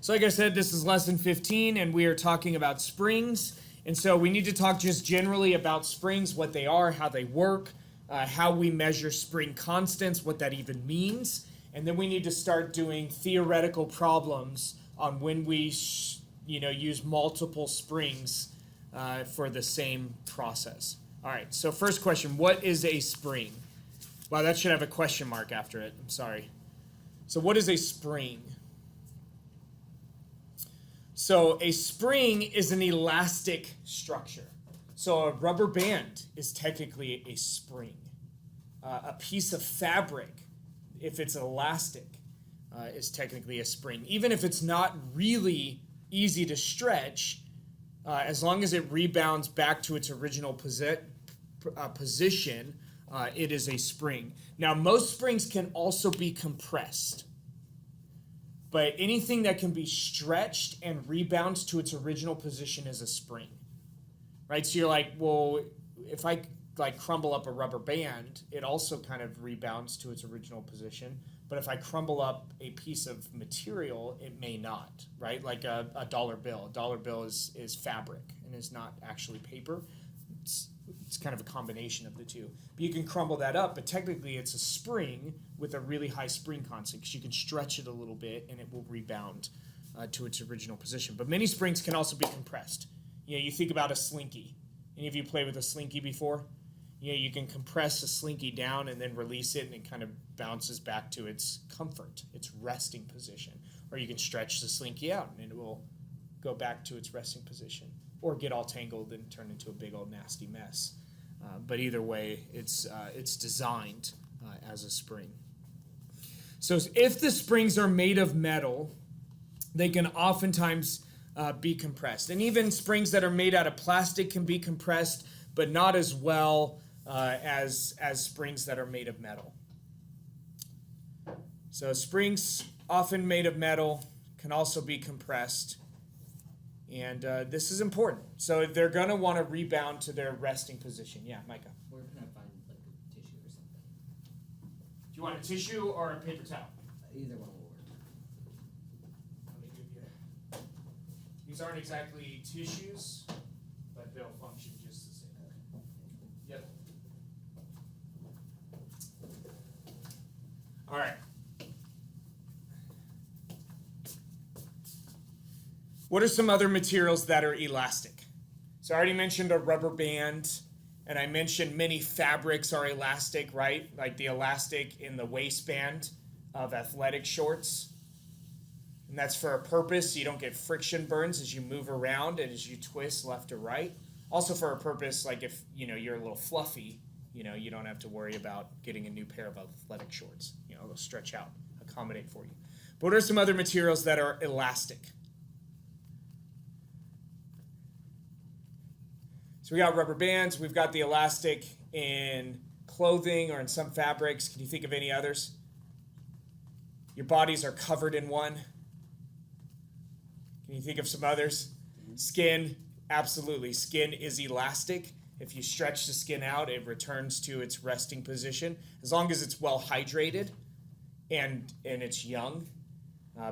So like I said, this is lesson 15, and we are talking about springs. And so we need to talk just generally about springs, what they are, how they work, how we measure spring constants, what that even means. And then we need to start doing theoretical problems on when we use multiple springs for the same process. All right, so first question, what is a spring? Wow, that should have a question mark after it. I'm sorry. So what is a spring? So a spring is an elastic structure. So a rubber band is technically a spring. A piece of fabric, if it's elastic, is technically a spring. Even if it's not really easy to stretch, as long as it rebounds back to its original position, it is a spring. Now, most springs can also be compressed. But anything that can be stretched and rebounds to its original position is a spring, right? So you're like, well, if I crumble up a rubber band, it also kind of rebounds to its original position. But if I crumble up a piece of material, it may not, right? Like a dollar bill. A dollar bill is fabric and is not actually paper. It's kind of a combination of the two. But you can crumble that up, but technically it's a spring with a really high spring constant because you can stretch it a little bit and it will rebound to its original position. But many springs can also be compressed. You think about a slinky. Any of you play with a slinky before? You can compress a slinky down and then release it and it kind of bounces back to its comfort, its resting position. Or you can stretch the slinky out and it will go back to its resting position. Or get all tangled and turn into a big old nasty mess. But either way, it's designed as a spring. So if the springs are made of metal, they can oftentimes be compressed. And even springs that are made out of plastic can be compressed, but not as well as springs that are made of metal. So springs often made of metal can also be compressed. And this is important. So they're going to want to rebound to their resting position. Yeah, Micah. Where can I find like a tissue or something? Do you want a tissue or a paper towel? Either one will work. Let me give you. These aren't exactly tissues, but they'll function just the same. Yep. All right. What are some other materials that are elastic? So I already mentioned a rubber band, and I mentioned many fabrics are elastic, right? Like the elastic in the waistband of athletic shorts. And that's for a purpose. So you don't get friction burns as you move around and as you twist left to right. Also for a purpose, like if you're a little fluffy, you don't have to worry about getting a new pair of athletic shorts. They'll stretch out, accommodate for you. But what are some other materials that are elastic? So we got rubber bands, we've got the elastic in clothing or in some fabrics. Can you think of any others? Your bodies are covered in one. Can you think of some others? Skin, absolutely. Skin is elastic. If you stretch the skin out, it returns to its resting position, as long as it's well hydrated and it's young.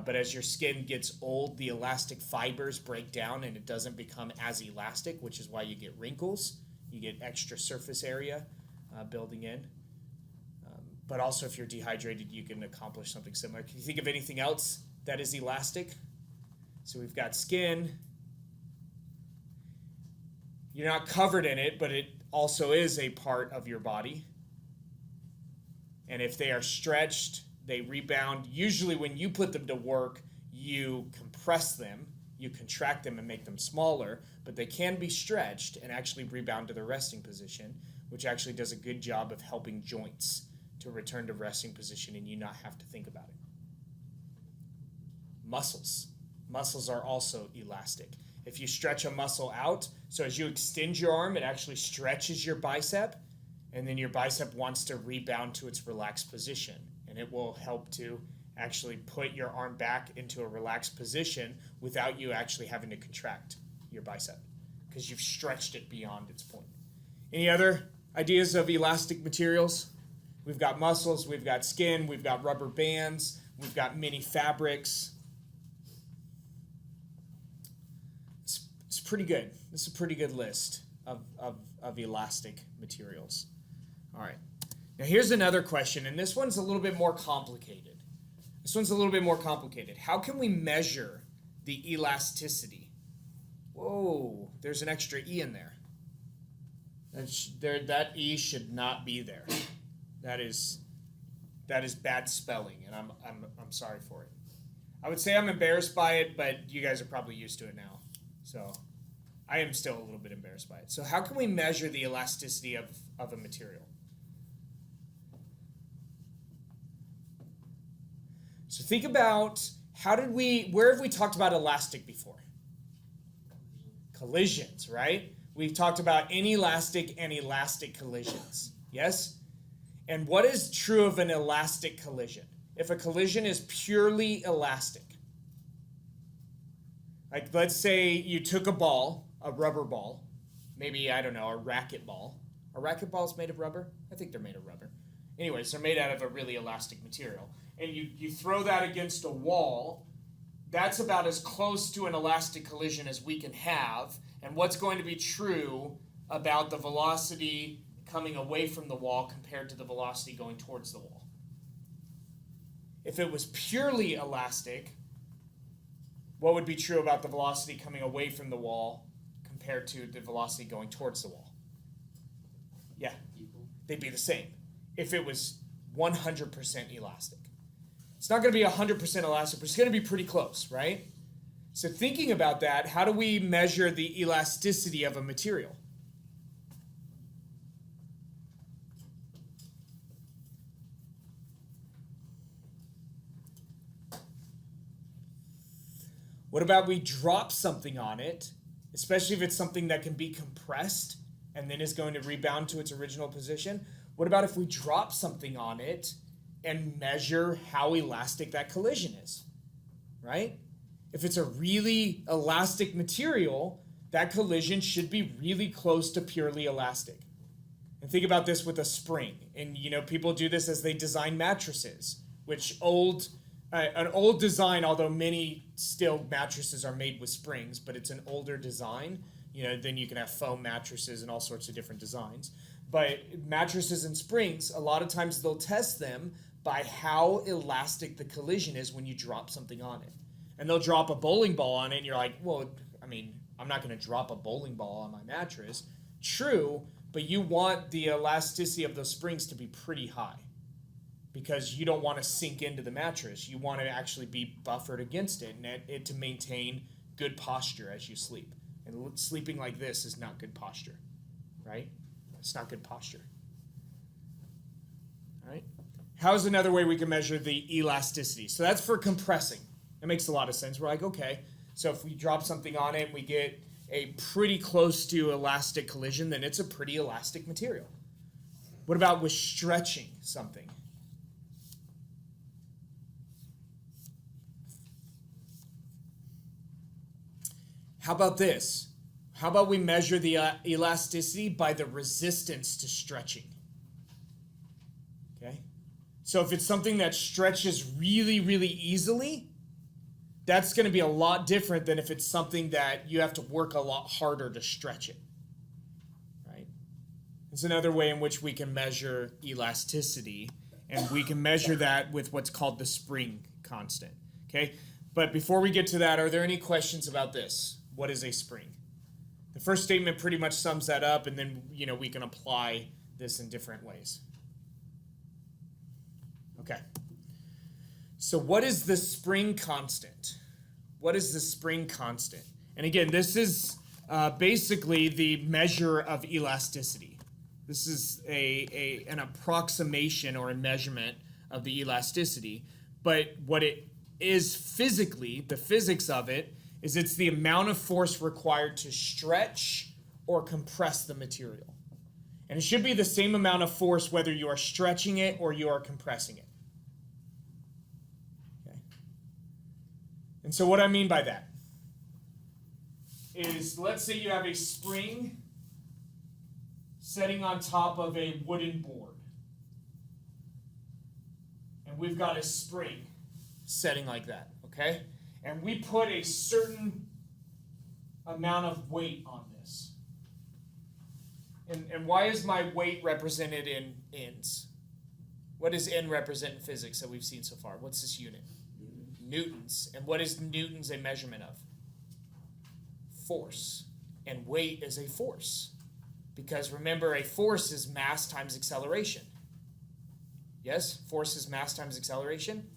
But as your skin gets old, the elastic fibers break down and it doesn't become as elastic, which is why you get wrinkles. You get extra surface area building in. But also if you're dehydrated, you can accomplish something similar. Can you think of anything else that is elastic? So we've got skin. You're not covered in it, but it also is a part of your body. And if they are stretched, they rebound. Usually when you put them to work, you compress them, you contract them and make them smaller, but they can be stretched and actually rebound to the resting position, which actually does a good job of helping joints to return to resting position and you not have to think about it. Muscles. Muscles are also elastic. If you stretch a muscle out, so as you extend your arm, it actually stretches your bicep, and then your bicep wants to rebound to its relaxed position. And it will help to actually put your arm back into a relaxed position without you actually having to contract your bicep because you've stretched it beyond its point. Any other ideas of elastic materials? We've got muscles, we've got skin, we've got rubber bands, we've got many fabrics. pretty good. This is a pretty good list of elastic materials. All right. Now here's another question, and this one's a little bit more complicated. How can we measure the elasticity? Whoa, there's an extra E in there. That E should not be there. That is bad spelling, and I'm sorry for it. I would say I'm embarrassed by it, but you guys are probably used to it now. So I am still a little bit embarrassed by it. So how can we measure the elasticity of a material? So think about where have we talked about elastic before? Collisions, right? We've talked about inelastic and elastic collisions. Yes? And what is true of an elastic collision? If a collision is purely elastic, like let's say you took a ball, a rubber ball, maybe, I don't know, a racquetball. Are racquetballs made of rubber? I think they're made of rubber. Anyways, they're made out of a really elastic material. And you throw that against a wall, that's about as close to an elastic collision as we can have. And what's going to be true about the velocity coming away from the wall compared to the velocity going towards the wall? If it was purely elastic, what would be true about the velocity coming away from the wall compared to the velocity going towards the wall? Yeah, they'd be the same. If it was 100% elastic. It's not going to be 100% elastic, but it's going to be pretty close, right? So thinking about that, how do we measure the elasticity of a material? What about we drop something on it, especially if it's something that can be compressed and then is going to rebound to its original position? What about if we drop something on it and measure how elastic that collision is, right? If it's a really elastic material, that collision should be really close to purely elastic. And think about this with a spring. And people do this as they design mattresses, which an old design, although many still mattresses are made with springs, but it's an older design. Then you can have foam mattresses and all sorts of different designs. But mattresses and springs, a lot of times they'll test them by how elastic the collision is when you drop something on it. And they'll drop a bowling ball on it, and you're like, well, I'm not going to drop a bowling ball on my mattress. True, but you want the elasticity of those springs to be pretty high because you don't want to sink into the mattress. You want to actually be buffered against it and it to maintain good posture as you sleep. And sleeping like this is not good posture, right? It's not good posture. All right? How's another way we can measure the elasticity? So that's for compressing. That makes a lot of sense. We're like, okay, so if we drop something on it and we get a pretty close to elastic collision, then it's a pretty elastic material. What about with stretching something? How about this? How about we measure the elasticity by the resistance to stretching? Okay? So if it's something that stretches really, really easily, that's going to be a lot different than if it's something that you have to work a lot harder to stretch it. Right? It's another way in which we can measure elasticity, and we can measure that with what's called the spring constant. Okay? But before we get to that, are there any questions about this? What is a spring? The first statement pretty much sums that up, and then we can apply this in different ways. Okay. So what is the spring constant? What is the spring constant? And again, this is basically the measure of elasticity. This is an approximation or a measurement of the elasticity. But what it is physically, the physics of it, is it's the amount of force required to stretch or compress the material. And it should be the same amount of force whether you are stretching it or you are compressing it. Okay. And so what I mean by that is, let's say you have a spring sitting on top of a wooden board. And we've got a spring setting like that, okay? And we put a certain amount of weight on this. And why is my weight represented in N's? What does N represent in physics that we've seen so far? What's this unit? Newtons. And what is newtons a measurement of? Force. And weight is a force. Because remember, a force is mass times acceleration. Yes? Force is mass times acceleration.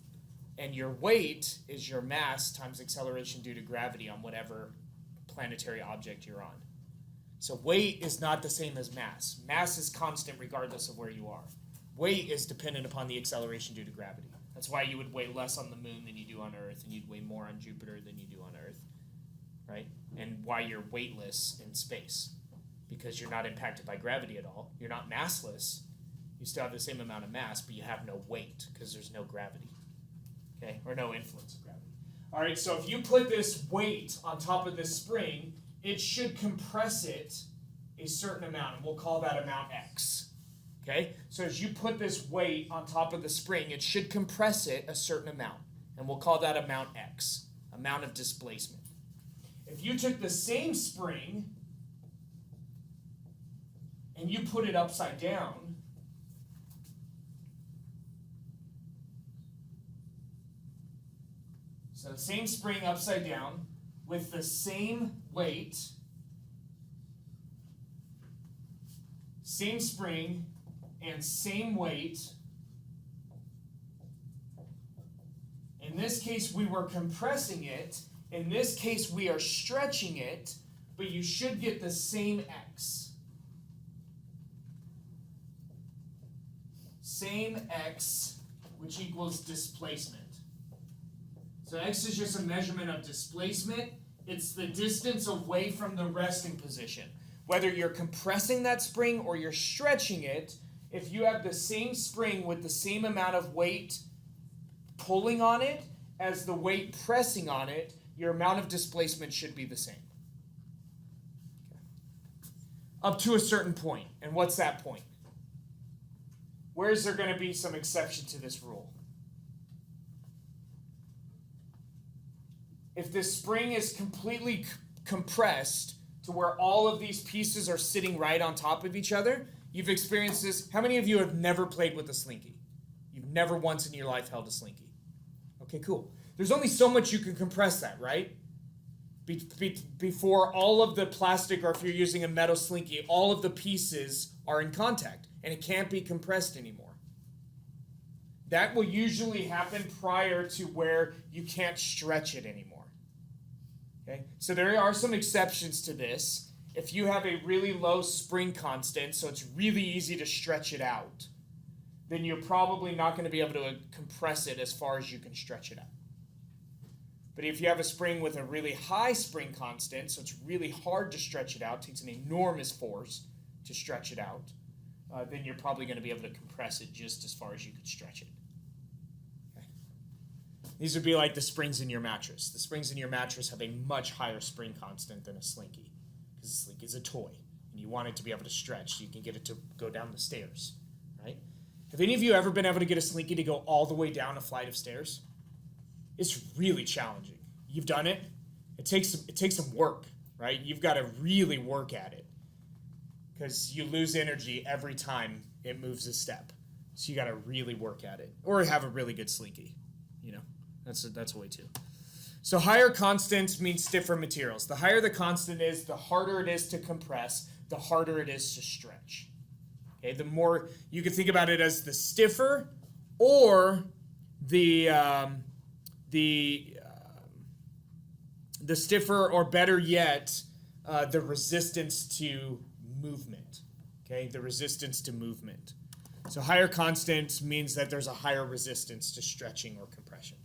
And your weight is your mass times acceleration due to gravity on whatever planetary object you're on. So weight is not the same as mass. Mass is constant regardless of where you are. Weight is dependent upon the acceleration due to gravity. That's why you would weigh less on the moon than you do on Earth, and you'd weigh more on Jupiter than you do on Earth, right? And why you're weightless in space, because you're not impacted by gravity at all. You're not massless. You still have the same amount of mass, but you have no weight because there's no gravity, okay? Or no influence of gravity. All right, so if you put this weight on top of this spring, it should compress it a certain amount, and we'll call that amount X. Okay, so as you put this weight on top of the spring, it should compress it a certain amount, and we'll call that amount X, amount of displacement. If you took the same spring and you put it upside down, so the same spring upside down with the same weight, same spring, and same weight. In this case, we were compressing it. In this case, we are stretching it, but you should get the same X. Same X, which equals displacement. So X is just a measurement of displacement. It's the distance away from the resting position. Whether you're compressing that spring or you're stretching it, if you have the same spring with the same amount of weight pulling on it as the weight pressing on it, your amount of displacement should be the same. Okay. Up to a certain point. And what's that point? Where is there going to be some exception to this rule? If this spring is completely compressed to where all of these pieces are sitting right on top of each other, you've experienced this. How many of you have never played with a slinky? You've never once in your life held a slinky. Okay, cool. There's only so much you can compress that, right? Before all of the plastic, or if you're using a metal slinky, all of the pieces are in contact, and it can't be compressed anymore. That will usually happen prior to where you can't stretch it anymore. Okay? So there are some exceptions to this. If you have a really low spring constant, so it's really easy to stretch it out, then you're probably not going to be able to compress it as far as you can stretch it out. But if you have a spring with a really high spring constant, so it's really hard to stretch it out, takes an enormous force to stretch it out, then you're probably going to be able to compress it just as far as you could stretch it. Okay. These would be like the springs in your mattress. The springs in your mattress have a much higher spring constant than a slinky, because a slinky is a toy, and you want it to be able to stretch so you can get it to go down the stairs, right? Have any of you ever been able to get a slinky to go all the way down a flight of stairs? It's really challenging. You've done it. It takes some work, right? You've got to really work at it, because you lose energy every time it moves a step. So you got to really work at it, or have a really good slinky. You know, that's a way too. So higher constants mean stiffer materials. The higher the constant is, the harder it is to compress, the harder it is to stretch. Okay, the more you can think about it as the stiffer, or the stiffer, or better yet, the resistance to movement. Okay, the resistance to movement. So higher constant means that there's a higher resistance to stretching or compression.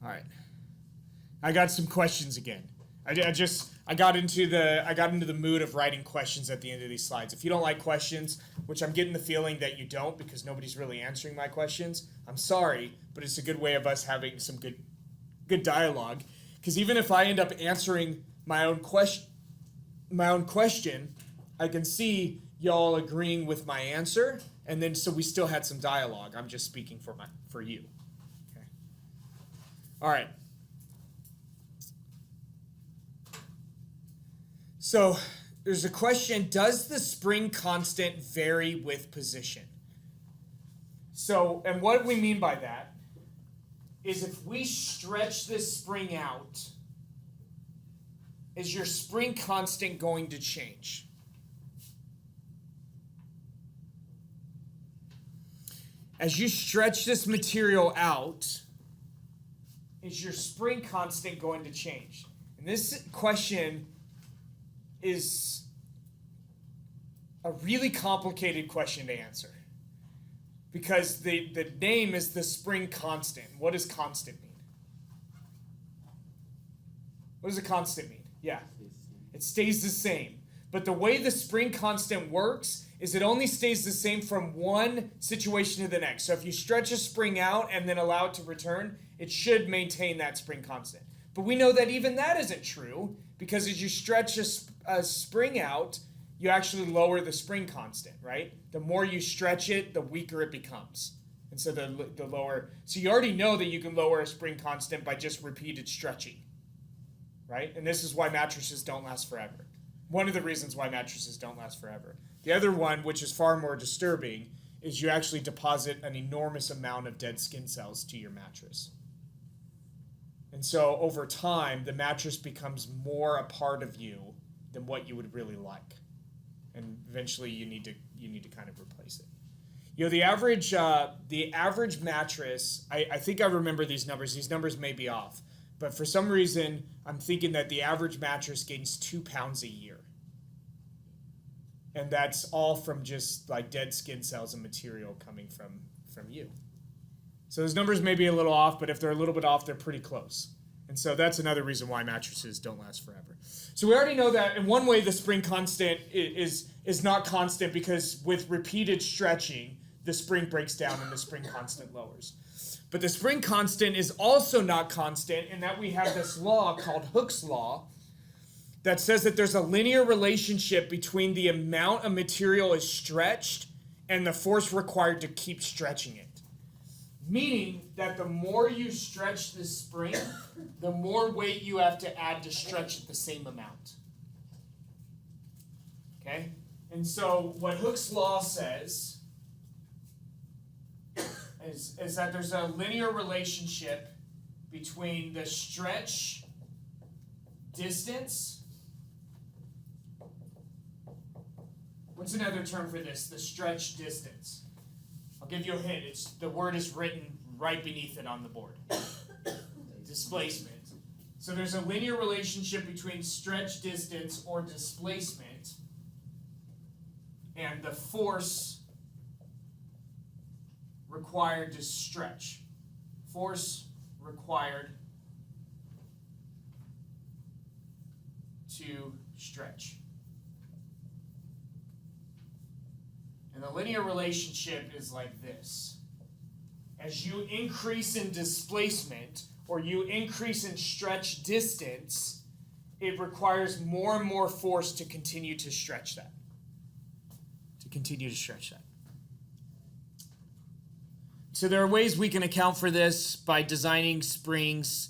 All right, I got some questions again. I got into the mood of writing questions at the end of these slides. If you don't like questions, which I'm getting the feeling that you don't, because nobody's really answering my questions, I'm sorry, but it's a good way of us having some good dialogue. Because even if I end up answering my own question, I can see y'all agreeing with my answer, and then so we still had some dialogue. I'm just speaking for you. Okay. All right. So there's a question, does the spring constant vary with position? So, and what we mean by that is if we stretch this spring out, is your spring constant going to change? As you stretch this material out, is your spring constant going to change? And this question is a really complicated question to answer because the name is the spring constant. What does constant mean? What does a constant mean? Yeah, it stays the same. But the way the spring constant works is it only stays the same from one situation to the next. So if you stretch a spring out and then allow it to return, it should maintain that spring constant. But we know that even that isn't true because as you stretch a spring out, you actually lower the spring constant, right? The more you stretch it, the weaker it becomes. And so the lower, so you already know that you can lower a spring constant by just repeated stretching, right? And this is why mattresses don't last forever. One of the reasons why mattresses don't last forever. The other one, which is far more disturbing, is you actually deposit an enormous amount of dead skin cells to your mattress. And so over time, the mattress becomes more a part of you than what you would really like. And eventually you need to kind of replace it. You know, the average mattress, I think I remember these numbers. These numbers may be off. But for some reason, I'm thinking that the average mattress gains 2 pounds a year. And that's all from just like dead skin cells and material coming from you. So those numbers may be a little off, but if they're a little bit off, they're pretty close. And so that's another reason why mattresses don't last forever. So we already know that in one way the spring constant is not constant because with repeated stretching, the spring breaks down and the spring constant lowers. But the spring constant is also not constant in that we have this law called Hooke's law that says that there's a linear relationship between the amount of material is stretched and the force required to keep stretching it. Meaning that the more you stretch this spring, the more weight you have to add to stretch it the same amount. Okay? And so what Hooke's law says is that there's a linear relationship between the stretch distance. What's another term for this? The stretch distance. I'll give you a hint. The word is written right beneath it on the board. Displacement. So there's a linear relationship between stretch distance or displacement and the force required to stretch. Force required to stretch. And the linear relationship is like this. As you increase in displacement or you increase in stretch distance, it requires more and more force to continue to stretch that. So there are ways we can account for this by designing springs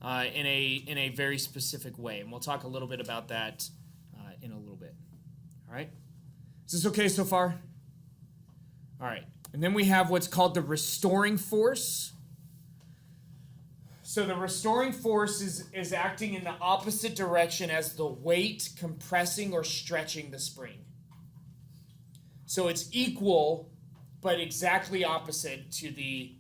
in a very specific way. And we'll talk a little bit about that in a little bit. All right? Is this okay so far? All right. And then we have what's called the restoring force. So the restoring force is acting in the opposite direction as the weight compressing or stretching the spring. So it's equal, but exactly opposite to the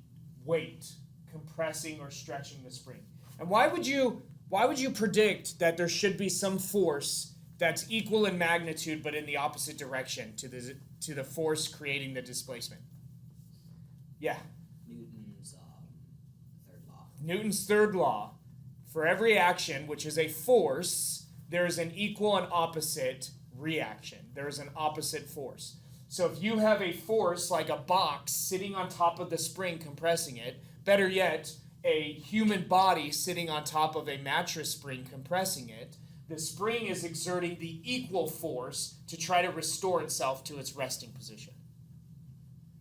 weight compressing or stretching the spring. And why would you predict that there should be some force that's equal in magnitude but in the opposite direction to the force creating the displacement? Yeah. Newton's third law. For every action, which is a force, there is an equal and opposite reaction. There is an opposite force. So if you have a force like a box sitting on top of the spring compressing it, better yet, a human body sitting on top of a mattress spring compressing it, the spring is exerting the equal force to try to restore itself to its resting position.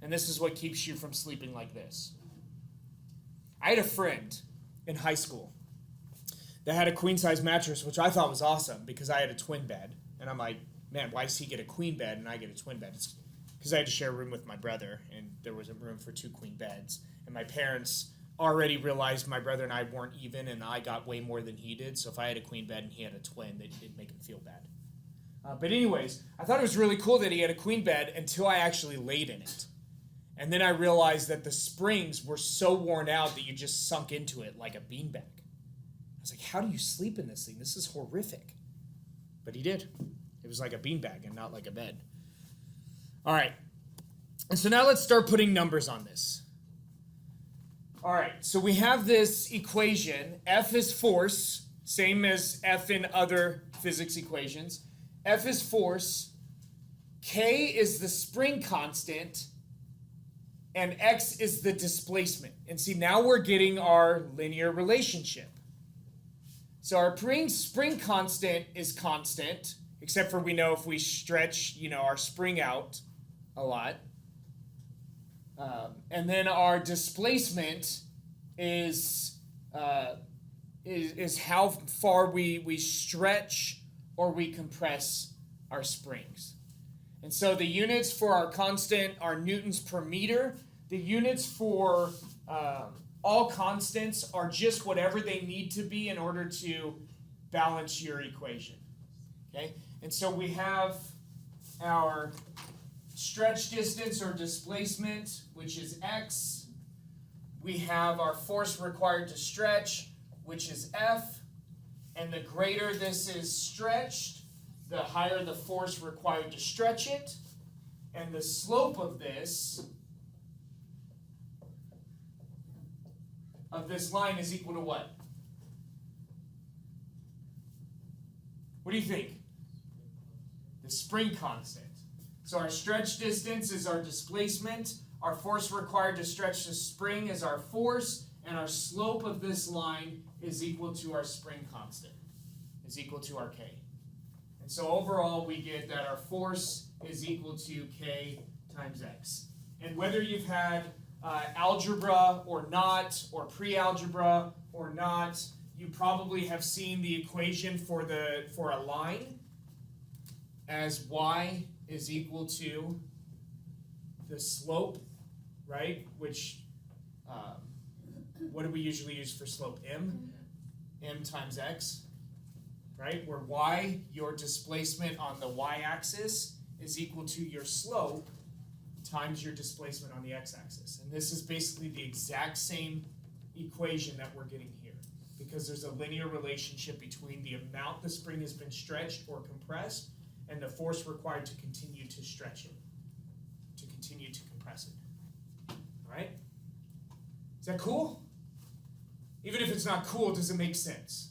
And this is what keeps you from sleeping like this. I had a friend in high school that had a queen-size mattress, which I thought was awesome because I had a twin bed. And I'm like, man, why does he get a queen bed and I get a twin bed? It's because I had to share a room with my brother, and there wasn't room for 2 queen beds. And my parents already realized my brother and I weren't even, and I got way more than he did. So if I had a queen bed and he had a twin, it'd make him feel bad. But anyways, I thought it was really cool that he had a queen bed until I actually laid in it. And then I realized that the springs were so worn out that you just sunk into it like a beanbag. I was like, how do you sleep in this thing? This is horrific. But he did. It was like a beanbag and not like a bed. All right. And so now let's start putting numbers on this. All right. So we have this equation. F is force, same as F in other physics equations. F is force. K is the spring constant. And X is the displacement. And see, now we're getting our linear relationship. So our spring constant is constant, except for we know if we stretch, our spring out a lot. And then our displacement is how far we stretch or we compress our springs. And so the units for our constant are newtons per meter. The units for all constants are just whatever they need to be in order to balance your equation. Okay? And so we have our stretch distance or displacement, which is x. We have our force required to stretch, which is F. And the greater this is stretched, the higher the force required to stretch it. And the slope of this line is equal to what? What do you think? The spring constant. So our stretch distance is our displacement. Our force required to stretch the spring is our force. And our slope of this line is equal to our spring constant, is equal to our K. And so overall, we get that our force is equal to K times X. And whether you've had algebra or not, or pre-algebra or not, you probably have seen the equation for a line as y is equal to the slope, right? Which, what do we usually use for slope? M times x, right? Where y, your displacement on the y-axis, is equal to your slope times your displacement on the x-axis. And this is basically the exact same equation that we're getting here, because there's a linear relationship between the amount the spring has been stretched or compressed and the force required to continue to stretch it, to continue to compress it. All right? Is that cool? Even if it's not cool, does it make sense?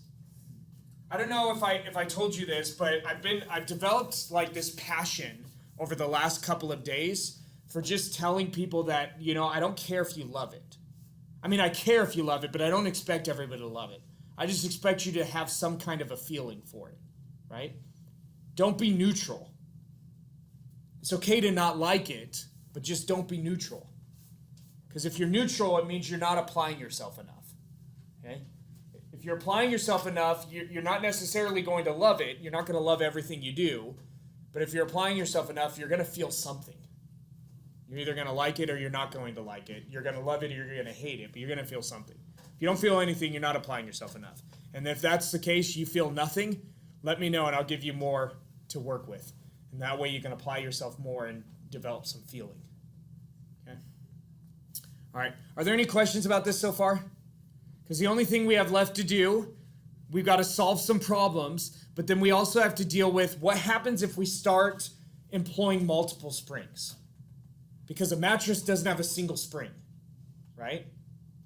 I don't know if I told you this, but I've developed like this passion over the last couple of days for just telling people that, I don't care if you love it. I mean, I care if you love it, but I don't expect everybody to love it. I just expect you to have some kind of a feeling for it, right? Don't be neutral. It's okay to not like it, but just don't be neutral. Because if you're neutral, it means you're not applying yourself enough, okay? If you're applying yourself enough, you're not necessarily going to love it. You're not going to love everything you do. But if you're applying yourself enough, you're going to feel something. You're either going to like it or you're not going to like it. You're going to love it or you're going to hate it, but you're going to feel something. If you don't feel anything, you're not applying yourself enough. And if that's the case, you feel nothing, let me know and I'll give you more to work with. And that way you can apply yourself more and develop some feeling. Okay? All right. Are there any questions about this so far? Because the only thing we have left to do, we've got to solve some problems, but then we also have to deal with what happens if we start employing multiple springs. Because a mattress doesn't have a single spring, right?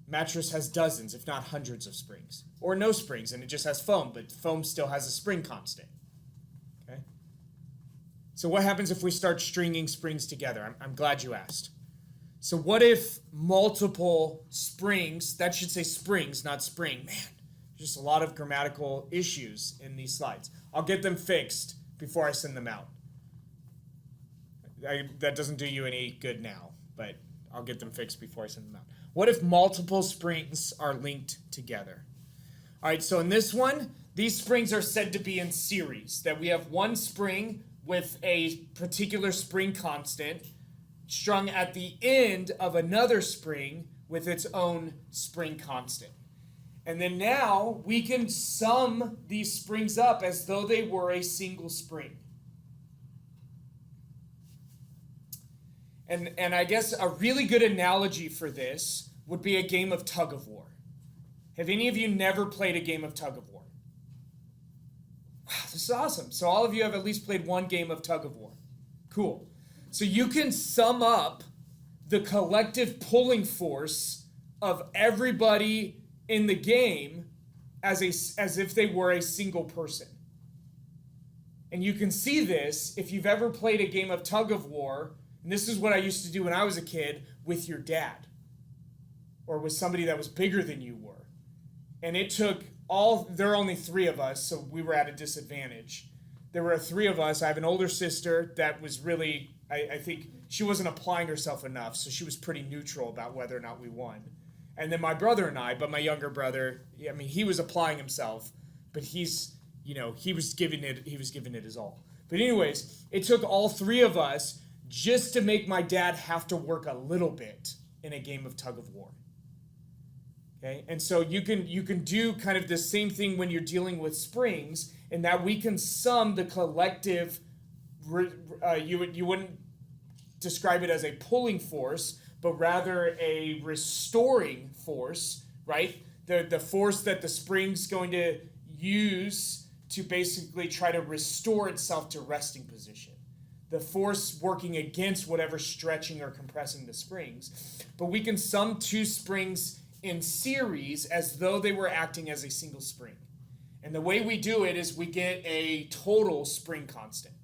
Mattress has dozens, if not hundreds of springs. Or no springs, and it just has foam, but foam still has a spring constant. Okay? So what happens if we start stringing springs together? I'm glad you asked. So what if multiple springs, that should say springs, not spring. Man, just a lot of grammatical issues in these slides. I'll get them fixed before I send them out. That doesn't do you any good now, but I'll get them fixed before I send them out. What if multiple springs are linked together? All right, so in this one, these springs are said to be in series, that we have one spring with a particular spring constant strung at the end of another spring with its own spring constant. And then now we can sum these springs up as though they were a single spring. And I guess a really good analogy for this would be a game of tug of war. Have any of you never played a game of tug of war? Wow, this is awesome. So all of you have at least played one game of tug of war. Cool. So you can sum up the collective pulling force of everybody in the game as if they were a single person. And you can see this if you've ever played a game of tug of war, and this is what I used to do when I was a kid, with your dad or with somebody that was bigger than you were. And it took there are only three of us, so we were at a disadvantage. There were three of us. I have an older sister that was really, I think she wasn't applying herself enough, so she was pretty neutral about whether or not we won. And then my brother and I, but my younger brother, I mean, he was applying himself, but he was giving it his all. But anyways, it took all three of us just to make my dad have to work a little bit in a game of tug of war. Okay, and so you can do kind of the same thing when you're dealing with springs, in that we can sum the collective. You wouldn't describe it as a pulling force, but rather a restoring force, right? The force that the spring's going to use to basically try to restore itself to resting position. The force working against whatever stretching or compressing the springs. But we can sum two springs in series as though they were acting as a single spring. And the way we do it is we get a total spring constant.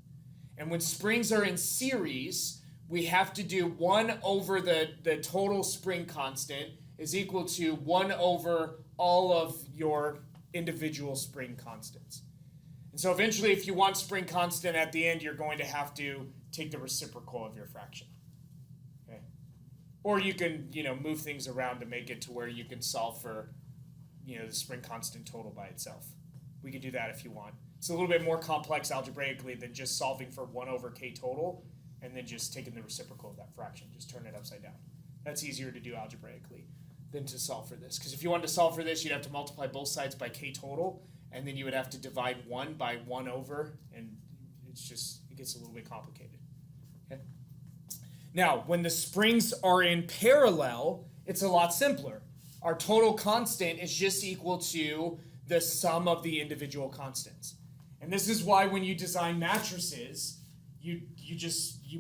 And when springs are in series, we have to do 1 over the total spring constant is equal to 1 over all of your individual spring constants. And so eventually, if you want spring constant at the end, you're going to have to take the reciprocal of your fraction. Okay? Or you can, move things around to make it to where you can solve for, the spring constant total by itself. We can do that if you want. It's a little bit more complex algebraically than just solving for 1 over k total and then just taking the reciprocal of that fraction. Just turn it upside down. That's easier to do algebraically than to solve for this. Because if you wanted to solve for this, you'd have to multiply both sides by k total, and then you would have to divide 1 by 1 over, and it gets a little bit complicated. Okay? Now, when the springs are in parallel, it's a lot simpler. Our total constant is just equal to the sum of the individual constants. And this is why when you design mattresses, you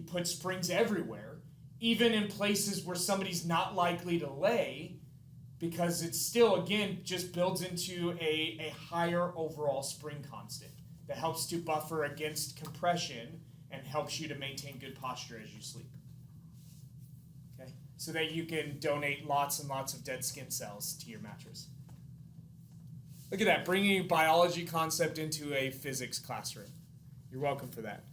put springs everywhere, even in places where somebody's not likely to lay, because it still, again, just builds into a higher overall spring constant that helps to buffer against compression and helps you to maintain good posture as you sleep. Okay? So that you can donate lots and lots of dead skin cells to your mattress. Look at that, bringing a biology concept into a physics classroom. You're welcome for that.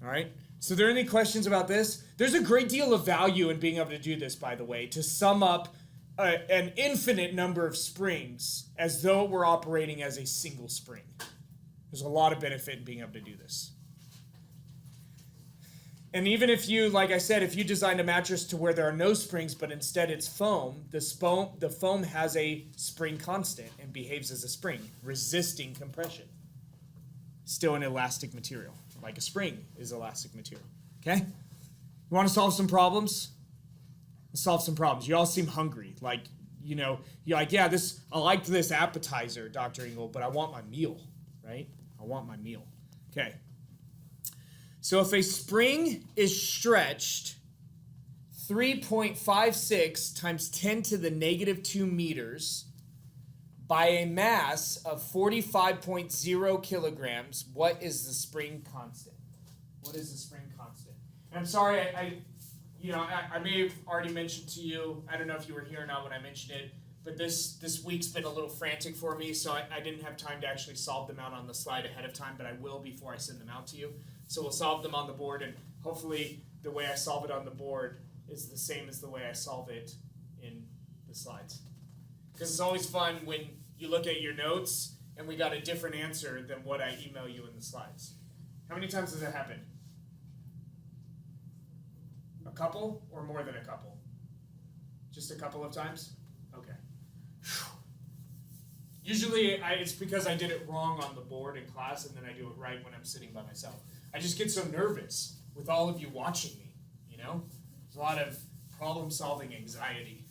All right? So are there any questions about this? There's a great deal of value in being able to do this, by the way, to sum up an infinite number of springs as though we're operating as a single spring. There's a lot of benefit in being able to do this. And even if you, like I said, if you designed a mattress to where there are no springs, but instead it's foam, the foam has a spring constant and behaves as a spring, resisting compression. Still an elastic material, like a spring is elastic material. Okay? You want to solve some problems? Let's solve some problems. You all seem hungry. Like, you're like, yeah, I liked this appetizer, Dr. Engel, but I want my meal, right? I want my meal. Okay. So if a spring is stretched 3.56 times 10 to the negative 2 meters by a mass of 45.0 kilograms, what is the spring constant? What is the spring constant? And I'm sorry, I may have already mentioned to you, I don't know if you were here or not when I mentioned it, but this week's been a little frantic for me, so I didn't have time to actually solve them out on the slide ahead of time, but I will before I send them out to you. So we'll solve them on the board, and hopefully the way I solve it on the board is the same as the way I solve it in the slides. Because it's always fun when you look at your notes and we got a different answer than what I email you in the slides? How many times has that happened? A couple or more than a couple? Just a couple of times? Okay. Usually it's because I did it wrong on the board in class, and then I do it right when I'm sitting by myself. I just get so nervous with all of you watching me, you know? There's a lot of problem-solving anxiety.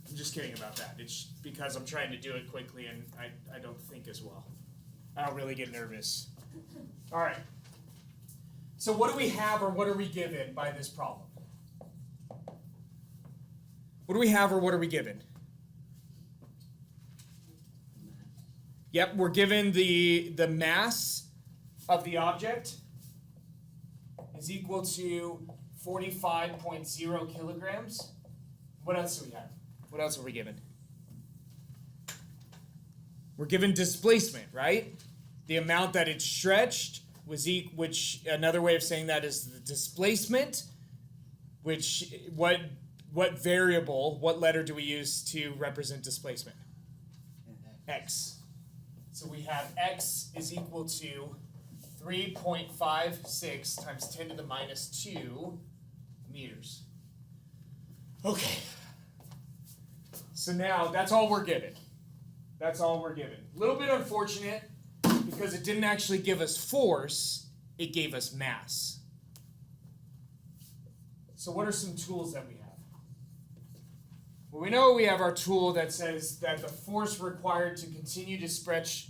I'm just kidding about that. It's because I'm trying to do it quickly, and I don't think as well. I don't really get nervous. All right. So what do we have, or what are we given by this problem? What do we have, or what are we given? Yep, we're given the mass of the object is equal to 45.0 kilograms. What else do we have? What else are we given? We're given displacement, right? The amount that it stretched was which another way of saying that is the displacement, which what variable, what letter do we use to represent displacement? X. So we have X is equal to 3.56 times 10 to the minus 2 meters. Okay. So now that's all we're given. That's all we're given. A little bit unfortunate because it didn't actually give us force, it gave us mass. So what are some tools that we have? Well, we know we have our tool that says that the force required to continue to stretch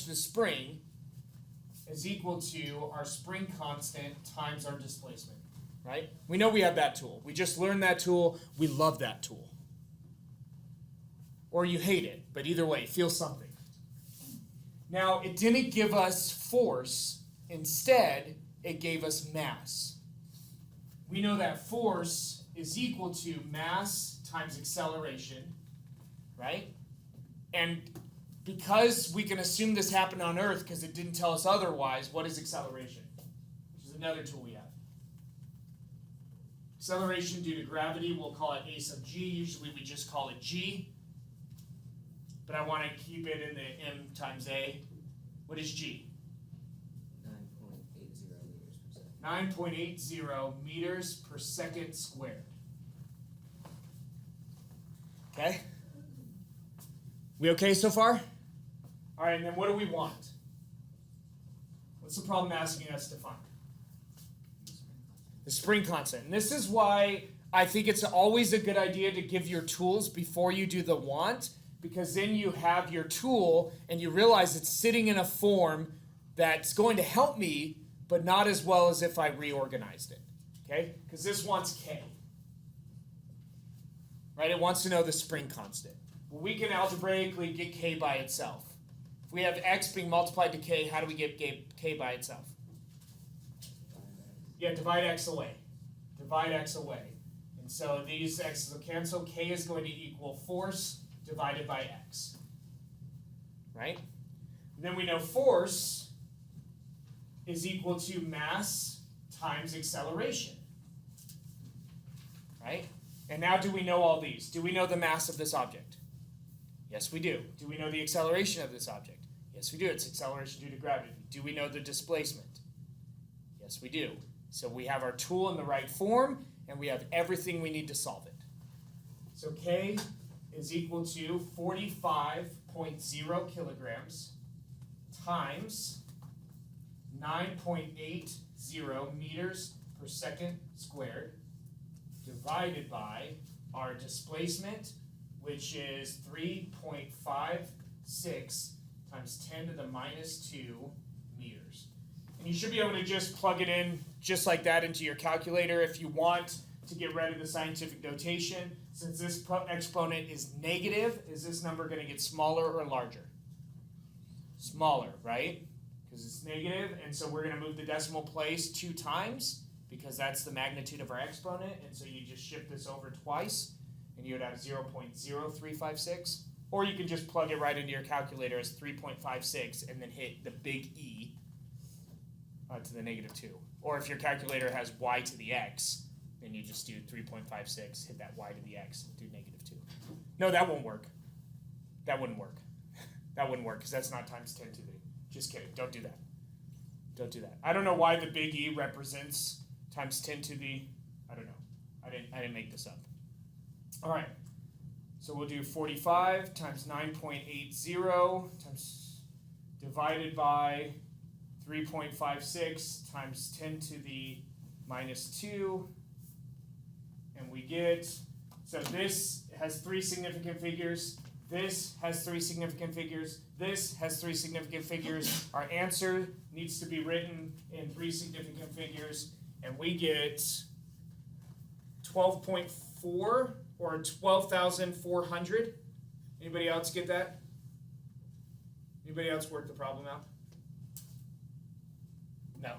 the spring is equal to our spring constant times our displacement, right? We know we have that tool. We just learned that tool. We love that tool. Or you hate it, but either way, feel something. Now, it didn't give us force. Instead, it gave us mass. We know that force is equal to mass times acceleration, right? And because we can assume this happened on Earth because it didn't tell us otherwise, what is acceleration? Which is another tool we have. Acceleration due to gravity, we'll call it a sub g. Usually we just call it g. But I want to keep it in the m times a. What is g? 9.80 meters per second squared. Okay? We okay so far? All right, and then what do we want? What's the problem asking us to find? The spring constant. And this is why I think it's always a good idea to give your tools before you do the want, because then you have your tool and you realize it's sitting in a form that's going to help me, but not as well as if I reorganized it. Okay? Because this wants K. Right? It wants to know the spring constant. Well, we can algebraically get K by itself. If we have X being multiplied to K, how do we get K by itself? Yeah, divide X away. Divide X away. And so these X's will cancel. K is going to equal force divided by X. Right? And then we know force is equal to mass times acceleration. Right? And now do we know all these? Do we know the mass of this object? Yes, we do. Do we know the acceleration of this object? Yes, we do. It's acceleration due to gravity. Do we know the displacement? Yes, we do. So we have our tool in the right form, and we have everything we need to solve it. So K is equal to 45.0 kilograms times 9.80 meters per second squared divided by our displacement, which is 3.56 times 10 to the minus 2 meters. And you should be able to just plug it in just like that into your calculator if you want to get rid of the scientific notation. Since this exponent is negative, is this number going to get smaller or larger? Smaller, right? Because it's negative, and so we're going to move the decimal place 2 times because that's the magnitude of our exponent, and so you just shift this over twice, and you would have 0.0356, or you can just plug it right into your calculator as 3.56 and then hit the big E to the negative 2. Or if your calculator has y to the x, then you just do 3.56, hit that y to the x, and do negative 2. No, that won't work. That wouldn't work. That wouldn't work because that's not times 10 to the. Just kidding. Don't do that. Don't do that. I don't know why the big E represents times 10 to the. I don't know. I didn't make this up. All right. So we'll do 45 times 9.80 times divided by 3.56 times 10 to the minus 2. And we get, so this has 3 significant figures. This has 3 significant figures. This has 3 significant figures. Our answer needs to be written in 3 significant figures. And we get 12.4 or 12,400. Anybody else get that? Anybody else work the problem out? No.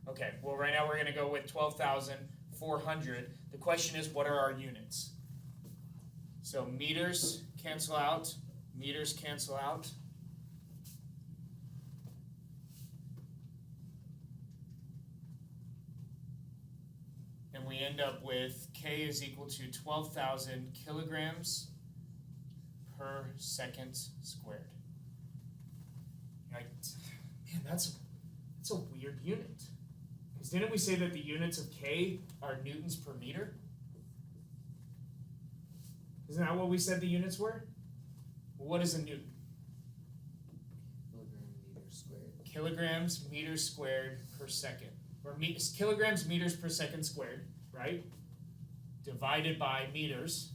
Okay, well right now we're going to go with 12,400. The question is, what are our units? So meters cancel out, meters cancel out. And we end up with K is equal to 12,000 kilograms per second squared. Like, man, that's a weird unit. Because didn't we say that the units of K are newtons per meter? Isn't that what we said the units were? Well, what is a newton? Kilograms meters squared per second. Or kilograms meters per second squared, right? Divided by meters.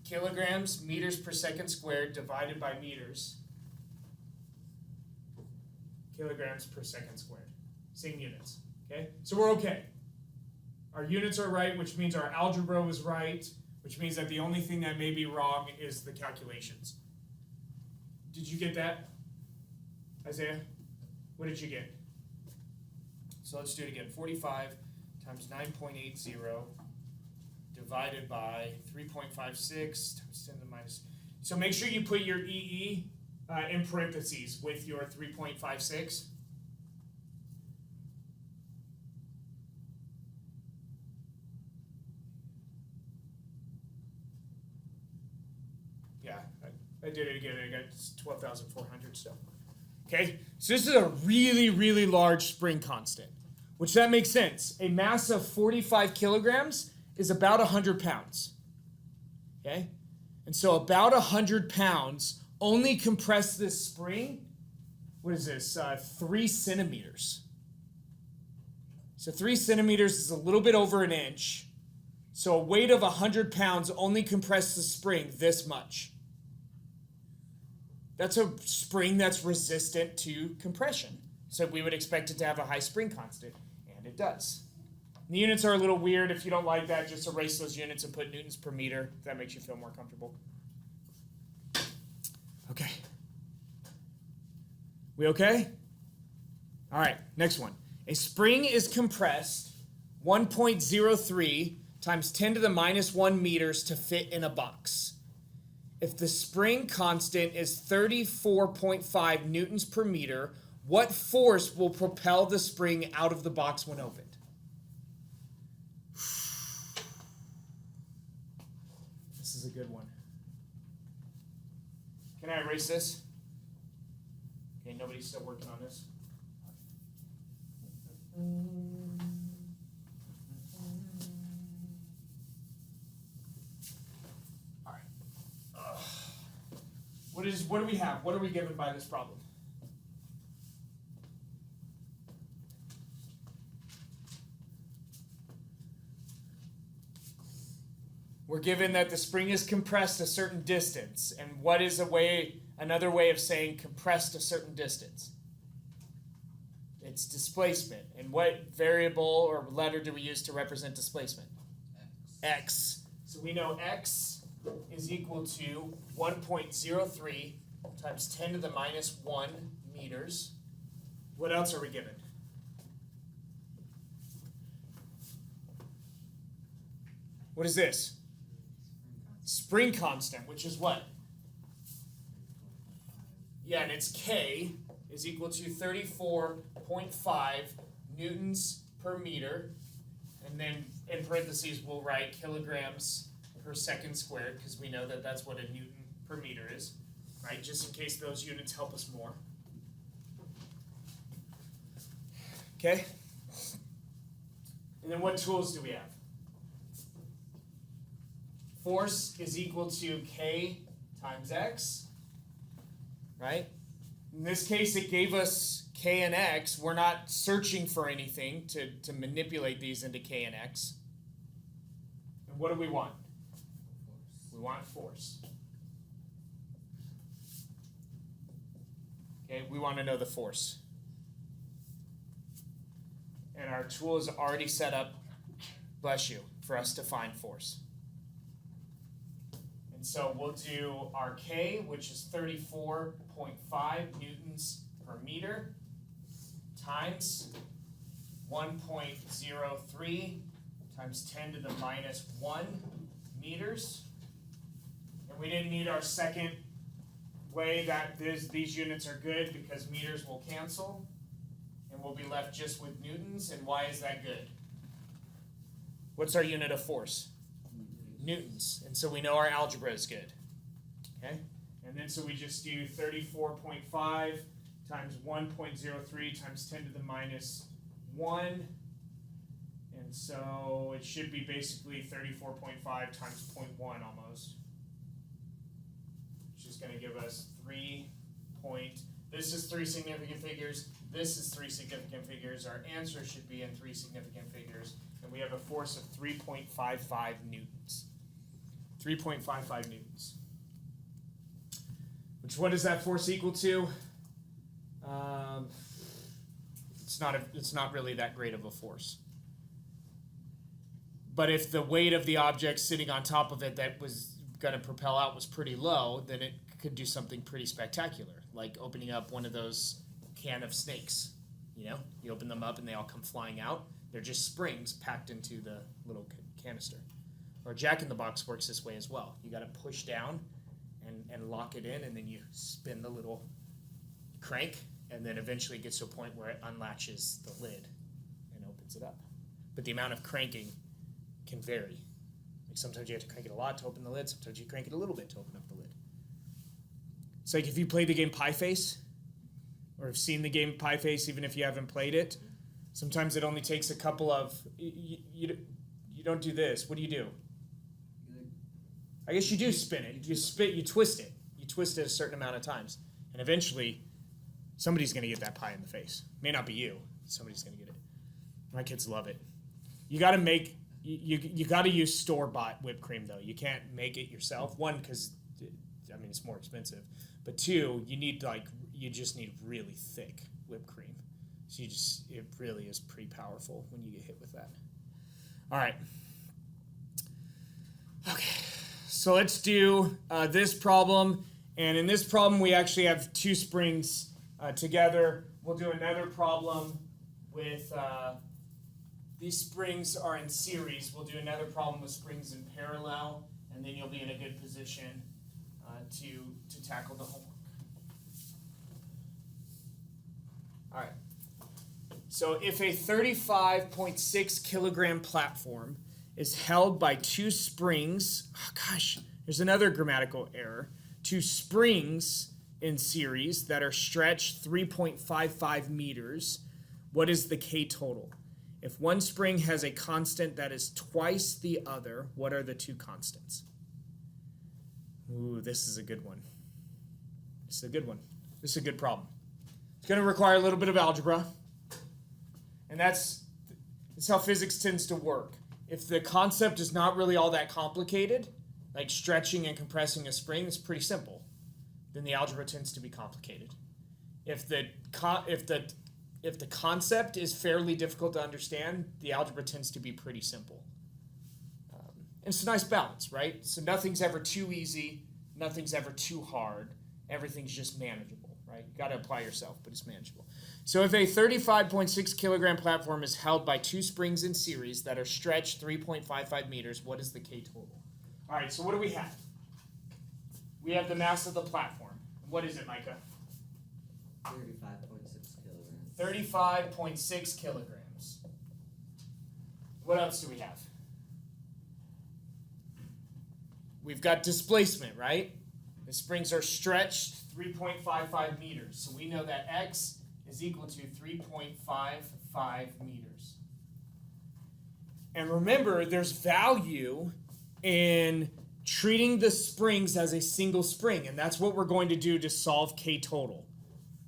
Kilograms meters per second squared divided by meters. Kilograms per second squared. Same units. Okay? So we're okay. Our units are right, which means our algebra was right, which means that the only thing that may be wrong is the calculations. Did you get that, Isaiah? What did you get? So let's do it again. 45 times 9.80 divided by 3.56 times 10 to the minus. So make sure you put your EE in parentheses with your 3.56. Yeah, I did it again. I got 12,400 still. Okay, so this is a really, really large spring constant, which that makes sense. A mass of 45 kilograms is about 100 pounds. Okay, and so about 100 pounds only compress this spring. What is this? 3 centimeters. So 3 centimeters is a little bit over an inch. So a weight of 100 pounds only compressed the spring this much. That's a spring that's resistant to compression. So we would expect it to have a high spring constant, and it does. The units are a little weird. If you don't like that, just erase those units and put newtons per meter. If that makes you feel more comfortable. Okay. We okay? All right, next one. A spring is compressed 1.03 times 10 to the minus 1 meters to fit in a box. If the spring constant is 34.5 newtons per meter, what force will propel the spring out of the box when opened? This is a good one. Can I erase this? Okay, nobody's still working on this. All right. What do we have? What are we given by this problem? We're given that the spring is compressed a certain distance. And what is another way of saying compressed a certain distance? It's displacement. And what variable or letter do we use to represent displacement? X. So we know X is equal to 1.03 times 10 to the minus 1 meters. What else are we given? What is this? Spring constant, which is what? Yeah, and it's K is equal to 34.5 newtons per meter. And then in parentheses, we'll write kilograms per second squared, because we know that that's what a newton per meter is, right? Just in case those units help us more. Okay? And then what tools do we have? Force is equal to K times X, right? In this case, it gave us K and X. We're not searching for anything to manipulate these into K and X. And what do we want? Force. We want force. Okay, we want to know the force. And our tool is already set up, bless you, for us to find force. And so we'll do our K, which is 34.5 newtons per meter, times 1.03 times 10 to the minus 1 meters. And we didn't need our second way that these units are good because meters will cancel. And we'll be left just with newtons. And why is that good? What's our unit of force? Newtons. And so we know our algebra is good. Okay? And then so we just do 34.5 times 1.03 times 10 to the minus 1. And so it should be basically 34.5 times 0.1 almost. Which is going to give us 3 point. This is 3 significant figures. This is 3 significant figures. Our answer should be in 3 significant figures. And we have a force of 3.55 newtons. 3.55 newtons. Which, what is that force equal to? It's not really that great of a force. But if the weight of the object sitting on top of it that was going to propel out was pretty low, then it could do something pretty spectacular, like opening up one of those can of snakes. You know, you open them up and they all come flying out. They're just springs packed into the little canister. Or Jack-in-the-Box works this way as well. You got to push down and lock it in, and then you spin the little crank, and then eventually it gets to a point where it unlatches the lid and opens it up. But the amount of cranking can vary. Like sometimes you have to crank it a lot to open the lid. Sometimes you crank it a little bit to open up the lid. It's like if you play the game Pie Face, or have seen the game Pie Face, even if you haven't played it, sometimes it only takes a couple of... You don't do this. What do you do? I guess you do spin it. You twist it. You twist it a certain amount of times. And eventually, somebody's going to get that pie in the face. May not be you. Somebody's going to get it. My kids love it. You got to make... You got to use store-bought whipped cream, though. You can't make it yourself. One, because, I mean, it's more expensive. But two, you just need really thick whipped cream. So it really is pretty powerful when you get hit with that. All right. Okay. So let's do this problem. And in this problem, we actually have 2 springs together. We'll do another problem with... These springs are in series. We'll do another problem with springs in parallel, and then you'll be in a good position to tackle the homework. All right. So if a 35.6 kilogram platform is held by 2 springs, there's another grammatical error, 2 springs in series that are stretched 3.55 meters, what is the K total? If one spring has a constant that is twice the other, what are the 2 constants? Ooh, this is a good one. This is a good one. This is a good problem. It's going to require a little bit of algebra. And that's how physics tends to work. If the concept is not really all that complicated, like stretching and compressing a spring, it's pretty simple. Then the algebra tends to be complicated. If the concept is fairly difficult to understand, the algebra tends to be pretty simple. And it's a nice balance, right? So nothing's ever too easy, nothing's ever too hard. Everything's just manageable, right? You got to apply yourself, but it's manageable. So if a 35.6 kilogram platform is held by 2 springs in series that are stretched 3.55 meters, what is the K total? All right, so what do we have? We have the mass of the platform. What is it, Micah? 35.6 kilograms. 35.6 kilograms. What else do we have? We've got displacement, right? The springs are stretched 3.55 meters. So we know that X is equal to 3.55 meters. And remember, there's value in treating the springs as a single spring, and that's what we're going to do to solve K total.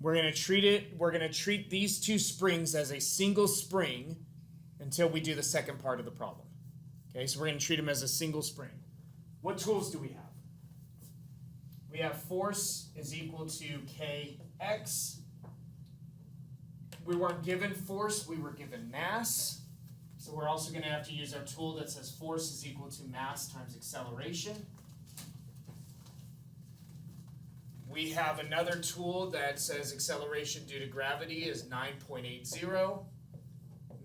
We're going to treat these two springs as a single spring until we do the second part of the problem. Okay, so we're going to treat them as a single spring. What tools do we have? We have force is equal to Kx. We weren't given force, we were given mass. So we're also going to have to use our tool that says force is equal to mass times acceleration. We have another tool that says acceleration due to gravity is 9.80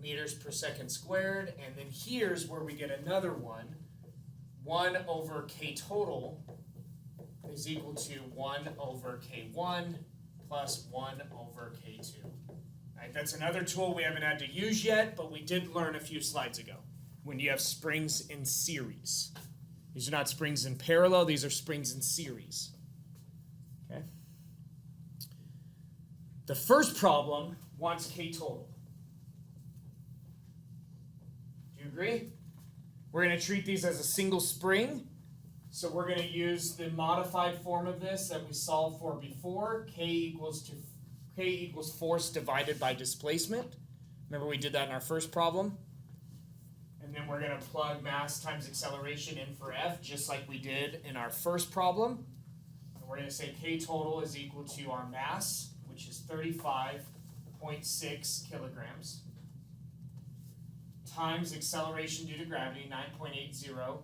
meters per second squared. And then here's where we get another one. 1 over K total is equal to 1 over K1 plus 1 over K2. Right, that's another tool we haven't had to use yet, but we did learn a few slides ago when you have springs in series. These are not springs in parallel, these are springs in series. Okay. The first problem wants K total. Do you agree? We're going to treat these as a single spring. So we're going to use the modified form of this that we solved for before. K equals force divided by displacement. Remember we did that in our first problem? And then we're going to plug mass times acceleration in for F, just like we did in our first problem. And we're going to say K total is equal to our mass, which is 35.6 kilograms, times acceleration due to gravity, 9.80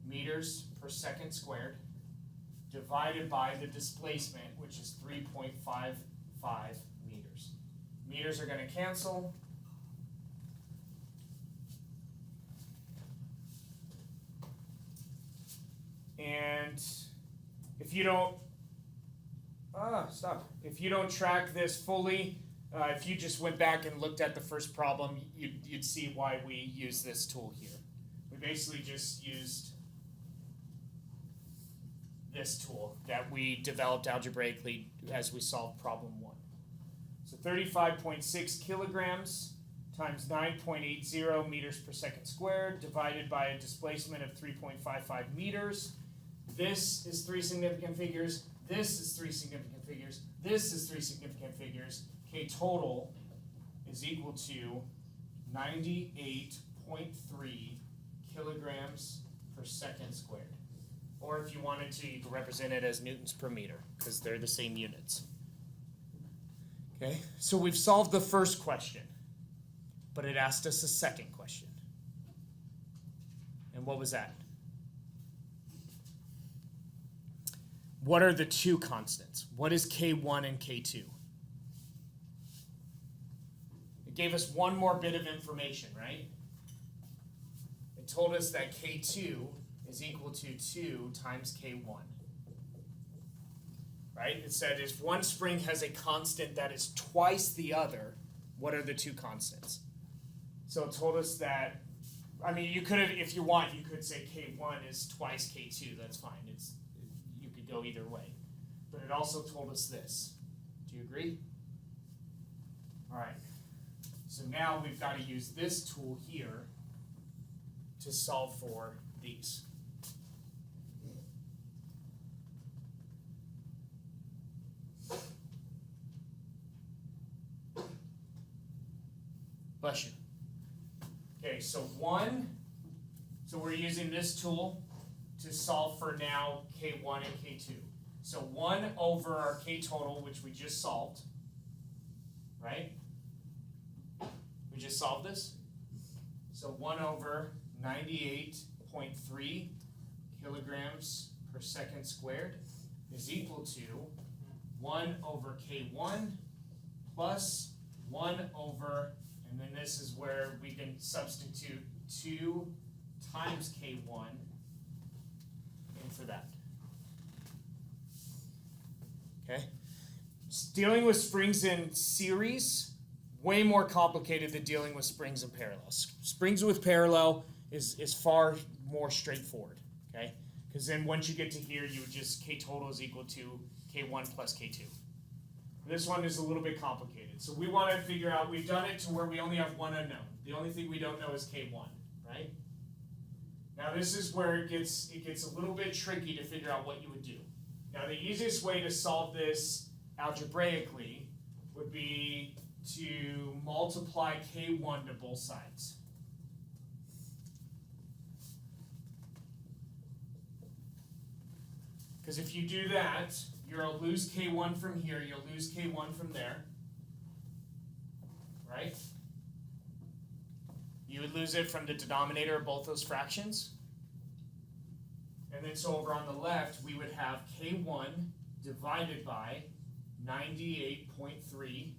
meters per second squared, divided by the displacement, which is 3.55 meters. Meters are going to cancel. And if you don't, if you don't track this fully, if you just went back and looked at the first problem, you'd see why we use this tool here. We basically just used this tool that we developed algebraically as we solved problem 1. So 35.6 kilograms times 9.80 meters per second squared divided by a displacement of 3.55 meters. This is 3 significant figures. This is 3 significant figures. This is 3 significant figures. K total is equal to 98.3 kilograms per second squared. Or if you wanted to, you could represent it as newtons per meter, because they're the same units. Okay, so we've solved the first question, but it asked us a second question. And what was that? What are the two constants? What is K1 and K2? It gave us one more bit of information, right? It told us that K2 is equal to 2 times K1. Right? It said if one spring has a constant that is twice the other, what are the two constants? So it told us that, I mean, you could have, if you want, you could say K1 is twice K2. That's fine. You could go either way. But it also told us this. Do you agree? All right. So now we've got to use this tool here to solve for these. Bless you. Okay, so we're using this tool to solve for now K1 and K2. So 1 over our K total, which we just solved, right? We just solved this. So 1 over 98.3 kilograms per second squared is equal to 1 over K1 plus 1 over, and then this is where we can substitute 2 times K1 in for that. Okay? Dealing with springs in series, way more complicated than dealing with springs in parallel. Springs with parallel is far more straightforward, okay? Because then once you get to here, you would just K total is equal to K1 plus K2. This one is a little bit complicated. So we want to figure out, we've done it to where we only have one unknown. The only thing we don't know is K1, right? Now this is where it gets a little bit tricky to figure out what you would do. Now the easiest way to solve this algebraically would be to multiply K1 to both sides. Because if you do that, you'll lose K1 from here, you'll lose K1 from there, right? You would lose it from the denominator of both those fractions. And then so over on the left, we would have K1 divided by 98.3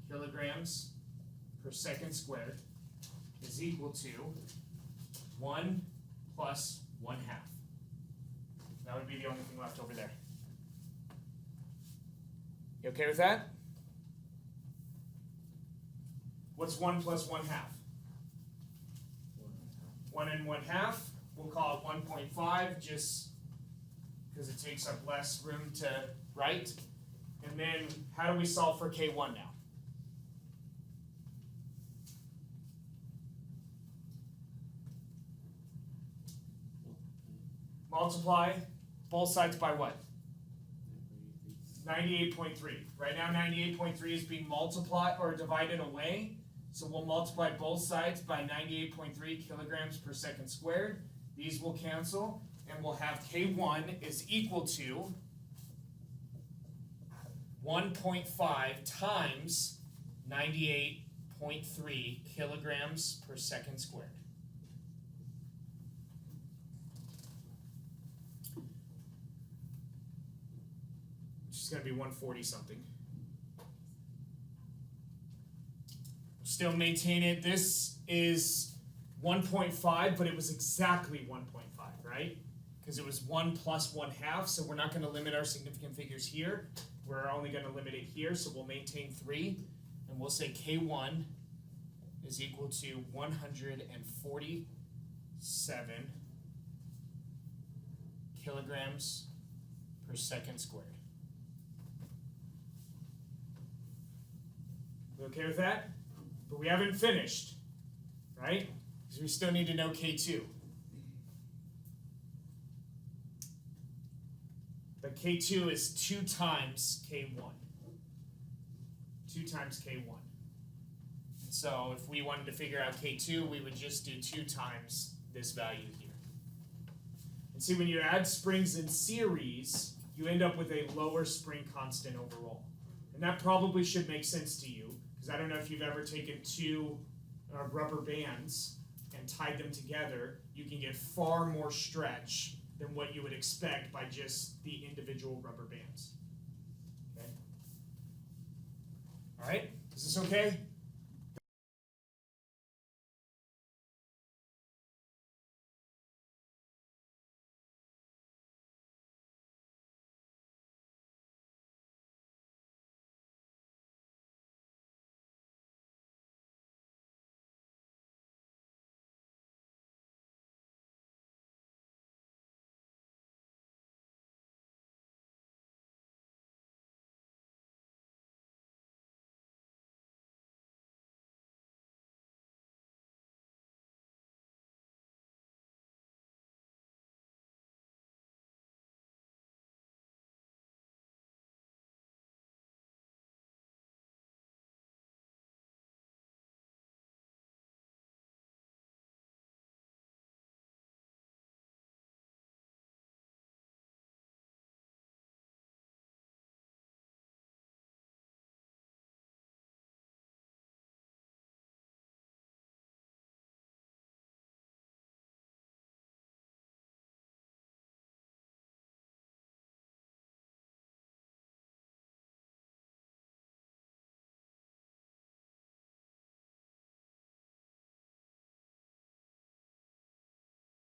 kilograms per second squared is equal to 1 plus 1/2. That would be the only thing left over there. You okay with that? What's 1 plus 1/2? 1 and 1/2. We'll call it 1.5 just because it takes up less room to write. And then how do we solve for K1 now? Multiply both sides by what? 98.3. Right now 98.3 is being multiplied or divided away. So we'll multiply both sides by 98.3 kilograms per second squared. These will cancel, and we'll have K1 is equal to 1.5 times 98.3 kilograms per second squared. Which is going to be 140 something. Still maintain it. This is 1.5, but it was exactly 1.5, right? Because it was 1 plus 1/2, so we're not going to limit our significant figures here. We're only going to limit it here, so we'll maintain 3, and we'll say K1 is equal to 147 kilograms per second squared. We okay with that? But we haven't finished, right? Because we still need to know K2. But K2 is 2 times K1. 2 times K1. And so if we wanted to figure out K2, we would just do 2 times this value here. And see, when you add springs in series, you end up with a lower spring constant overall. And that probably should make sense to you. Because I don't know if you've ever taken 2 rubber bands and tied them together, you can get far more stretch than what you would expect by just the individual rubber bands. Okay? All right, is this okay?